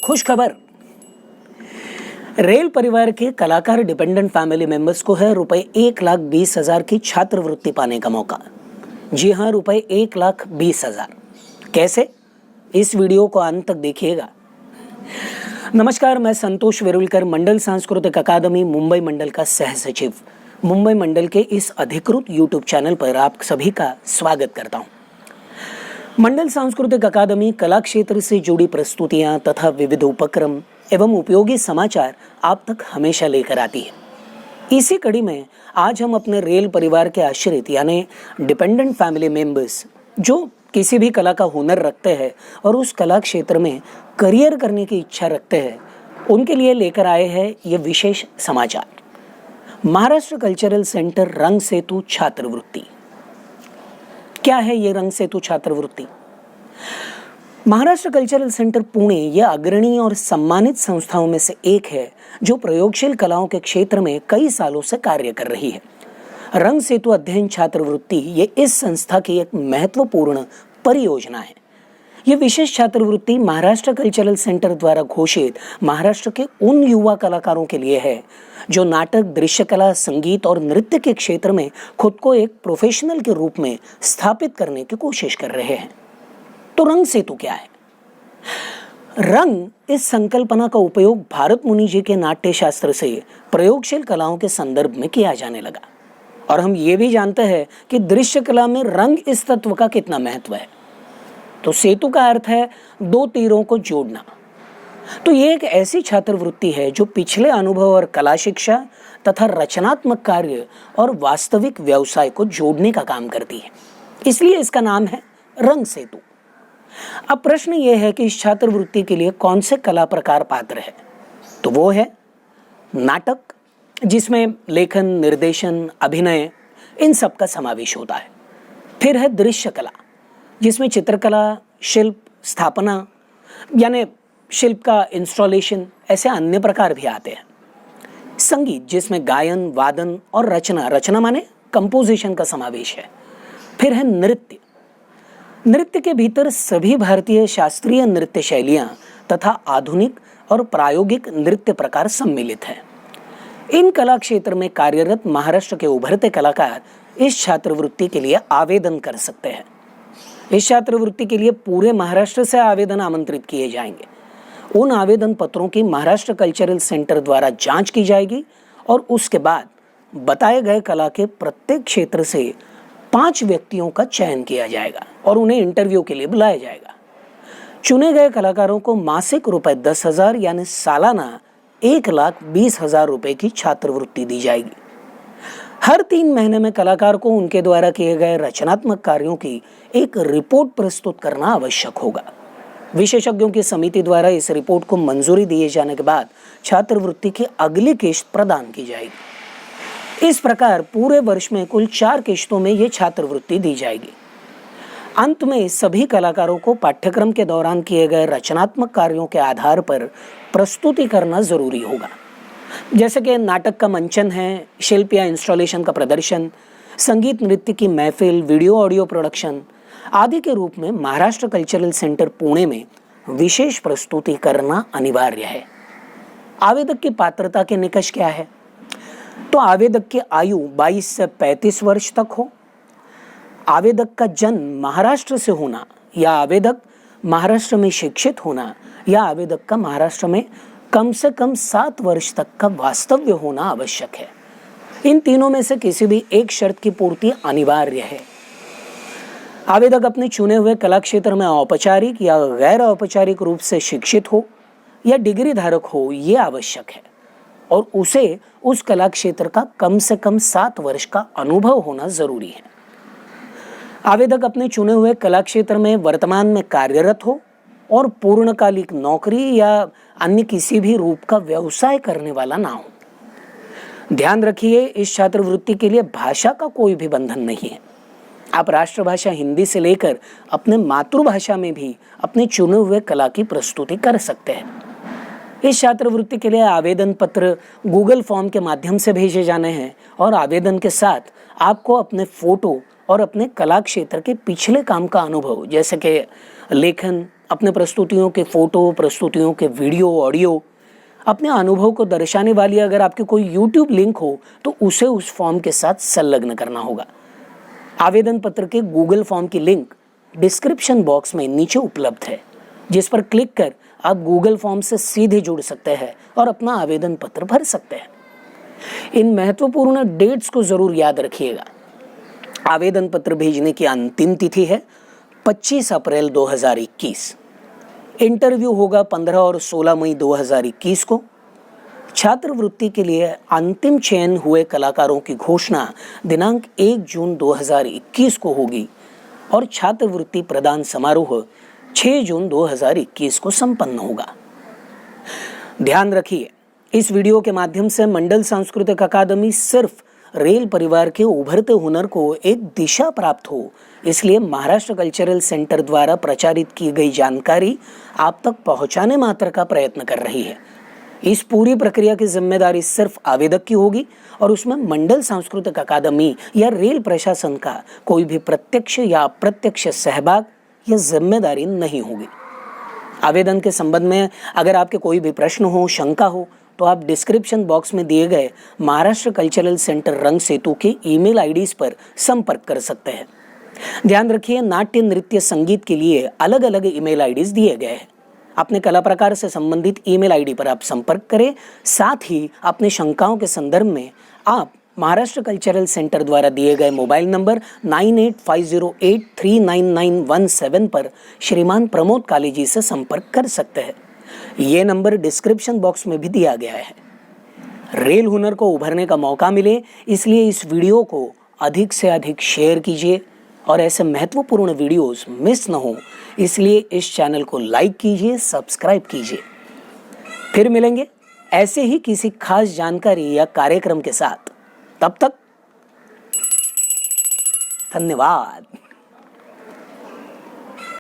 खुशखबर। Rail परिवार के कलाकार डिपेंडेंट फैमिली मेंबर्स को है रुपए 1,20,000 की छात्रवृत्ति पाने का मौका। जी हां, रुपए 1,20,000। कैसे? इस वीडियो को अंत तक देखिएगा। नमस्कार, मैं संतोष वेरुलकर, मंडल सांस्कृतिक अकादमी मुंबई मंडल का सह सचिव, मुंबई मंडल के इस अधिकृत यूट्यूब चैनल पर आप सभी का स्वागत करता हूं। मंडल सांस्कृतिक अकादमी कला क्षेत्र से जुड़ी प्रस्तुतियां तथा विविध उपक्रम एवं उपयोगी समाचार आप तक हमेशा लेकर आती है। इसी कड़ी में आज हम अपने रेल परिवार के आश्रित यानी डिपेंडेंट फैमिली मेंबर्स जो किसी भी कला का हुनर रखते हैं और उस कला क्षेत्र में करियर करने की इच्छा रखते हैं, उनके लिए लेकर आए हैं ये विशेष समाचार। महाराष्ट्र कल्चरल सेंटर रंग सेतु छात्रवृत्ति। क्या है ये रंग सेतु छात्रवृत्ति? महाराष्ट्र कल्चरल सेंटर पुणे यह अग्रणी और सम्मानित संस्थाओं में से एक है जो प्रयोगशील कलाओं के क्षेत्र में कई सालों से कार्य कर रही है। रंग सेतु अध्ययन छात्रवृत्ति ये इस संस्था की एक महत्वपूर्ण परियोजना है। ये विशेष छात्रवृत्ति महाराष्ट्र कल्चरल सेंटर द्वारा घोषित महाराष्ट्र के उन युवा कलाकारों के लिए है जो नाटक, दृश्य कला, संगीत और नृत्य के क्षेत्र में खुद को एक प्रोफेशनल के रूप में स्थापित करने की कोशिश कर रहे हैं। तो रंग सेतु क्या है? रंग इस संकल्पना का उपयोग भारत मुनि जी के नाट्य शास्त्र से प्रयोगशील कलाओं के संदर्भ में किया जाने लगा। और हम ये भी जानते हैं कि दृश्य कला में रंग इस तत्व का कितना महत्व है। तो सेतु का अर्थ है दो तीरों को जोड़ना। तो ये एक ऐसी छात्रवृत्ति है जो पिछले अनुभव और कला शिक्षा तथा रचनात्मक कार्य और वास्तविक व्यवसाय को जोड़ने का काम करती है। इसलिए इसका नाम है रंग सेतु। अब प्रश्न ये है कि इस छात्रवृत्ति के लिए कौन से कला प्रकार पात्र है? तो वो है नाटक, जिसमें लेखन, निर्देशन, अभिनय इन सब का समावेश होता है। फिर है दृश्य कला, जिसमें चित्रकला, शिल्प, स्थापना यानी शिल्प का इंस्टॉलेशन, ऐसे अन्य प्रकार भी आते हैं। संगीत, जिसमें गायन, वादन और रचना माने कंपोजिशन का समावेश है। फिर है नृत्य। नृत्य के भीतर सभी भारतीय शास्त्रीय नृत्य शैलियां तथा आधुनिक और प्रायोगिक नृत्य प्रकार सम्मिलित हैं। इन कला क्षेत्र में कार्यरत महाराष्ट्र के उभरते कलाकार इस छात्रवृत्ति के लिए आवेदन कर सकते हैं। इस छात्रवृत्ति के लिए पूरे महाराष्ट्र से आवेदन आमंत्रित किए जाएंगे। उन आवेदन पत्रों की महाराष्ट्र कल्चरल सेंटर द्वारा जांच की जाएगी और उसके बाद बताए गए कला के प्रत्येक क्षेत्र से 5 व्यक्तियों का चयन किया जाएगा और उन्हें इंटरव्यू के लिए बुलाया जाएगा। चुने गए कलाकारों को मासिक रुपए 10,000 यानी सालाना 1,20,000 रुपए की छात्रवृत्ति दी जाएगी। हर 3 महीने में कलाकार को उनके द्वारा किए गए रचनात्मक कार्यों की एक रिपोर्ट प्रस्तुत करना आवश्यक होगा। विशेषज्ञों की समिति द्वारा इस रिपोर्ट को मंजूरी दिए जाने के बाद छात्रवृत्ति की अगली किश्त प्रदान की जाएगी। इस प्रकार पूरे वर्ष में कुल 4 किश्तों में ये छात्रवृत्ति दी जाएगी। अंत में सभी कलाकारों को पाठ्यक्रम के दौरान किए गए रचनात्मक कार्यों के आधार पर प्रस्तुति करना जरूरी होगा, जैसे कि नाटक का मंचन है, शिल्प या इंस्टॉलेशन का प्रदर्शन, संगीत नृत्य की महफिल, वीडियो ऑडियो प्रोडक्शन आदि के रूप में महाराष्ट्र कल्चरल सेंटर पुणे में विशेष प्रस्तुति करना अनिवार्य है। आवेदक की पात्रता के निकष क्या है? तो आवेदक की आयु 22 से 35 वर्ष तक हो, आवेदक का जन्म महाराष्ट्र से होना, या आवेदक महाराष्ट्र में शिक्षित होना, या आवेदक का महाराष्ट्र में कम से कम 7 वर्ष तक का वास्तव्य होना आवश्यक है। इन तीनों में से किसी भी एक शर्त की पूर्ति अनिवार्य है। आवेदक अपने चुने हुए कला क्षेत्र में औपचारिक या गैर औपचारिक रूप से शिक्षित हो या डिग्री धारक हो, ये आवश्यक है, और उसे उस कला क्षेत्र का कम से कम 7 वर्ष का अनुभव होना जरूरी है। आवेदक अपने चुने हुए कला क्षेत्र में वर्तमान में कार्यरत हो और पूर्णकालिक नौकरी या अन्य किसी भी रूप का व्यवसाय करने वाला ना हो। ध्यान रखिए, इस छात्रवृत्ति के लिए भाषा का कोई भी बंधन नहीं है। आप राष्ट्रभाषा हिंदी से लेकर अपने मातृभाषा में भी अपने चुने हुए कला की प्रस्तुति कर सकते हैं। इस छात्रवृत्ति के लिए आवेदन पत्र गूगल फॉर्म के माध्यम से भेजे जाने हैं और आवेदन के साथ आपको अपने फोटो और अपने कला क्षेत्र के पिछले काम का अनुभव, जैसे कि लेखन, अपने प्रस्तुतियों के फोटो, प्रस्तुतियों के वीडियो, ऑडियो, अपने अनुभव को दर्शाने वाली अगर आपके कोई यूट्यूब लिंक हो तो उसे उस फॉर्म के साथ संलग्न करना होगा। आवेदन पत्र के गूगल फॉर्म की लिंक डिस्क्रिप्शन बॉक्स में नीचे उपलब्ध है, जिस पर क्लिक कर आप गूगल फॉर्म से सीधे जुड़ सकते हैं और अपना आवेदन पत्र भर सकते हैं। इन महत्वपूर्ण डेट्स को जरूर याद रखिएगा। आवेदन पत्र भेजने की अंतिम तिथि है 25 अप्रैल 2021। इंटरव्यू होगा 15 और 16 मई 2021 को। छात्रवृत्ति के लिए अंतिम चयन हुए कलाकारों की घोषणा दिनांक 1 जून 2021 को होगी और छात्रवृत्ति प्रदान समारोह 6 जून 2021 को संपन्न होगा। ध्यान रखिए, इस वीडियो के माध्यम से मंडल सांस्कृतिक अकादमी सिर्फ रेल परिवार के उभरते हुनर को एक दिशा प्राप्त हो, इसलिए महाराष्ट्र कल्चरल सेंटर द्वारा प्रचारित की गई जानकारी आप तक पहुंचाने मात्र का प्रयत्न कर रही है। इस पूरी प्रक्रिया की जिम्मेदारी सिर्फ आवेदक की होगी और उसमें मंडल सांस्कृतिक अकादमी या रेल प्रशासन का कोई भी प्रत्यक्ष या अप्रत्यक्ष सहभाग या जिम्मेदारी नहीं होगी। आवेदन के संबंध में अगर आपके कोई भी प्रश्न हो, शंका हो, तो आप डिस्क्रिप्शन बॉक्स में दिए गए महाराष्ट्र कल्चरल सेंटर रंग सेतु के ईमेल आईडीज पर संपर्क कर सकते हैं। ध्यान रखिए, नाट्य, नृत्य, संगीत के लिए अलग अलग ईमेल आईडीज दिए गए हैं। अपने कला प्रकार से संबंधित ईमेल आईडी पर आप संपर्क करें। साथ ही अपने शंकाओं के संदर्भ में आप महाराष्ट्र कल्चरल सेंटर द्वारा दिए गए मोबाइल नंबर 9850839917 पर श्रीमान प्रमोद काले जी से संपर्क कर सकते हैं। ये नंबर डिस्क्रिप्शन बॉक्स में भी दिया गया है। रेल हुनर को उभरने का मौका मिले, इसलिए इस वीडियो को अधिक से अधिक शेयर कीजिए और ऐसे महत्वपूर्ण वीडियोस मिस न हो, इसलिए इस चैनल को लाइक कीजिए, सब्सक्राइब कीजिए। फिर मिलेंगे ऐसे ही किसी खास जानकारी या कार्यक्रम के साथ। तब तक धन्यवाद।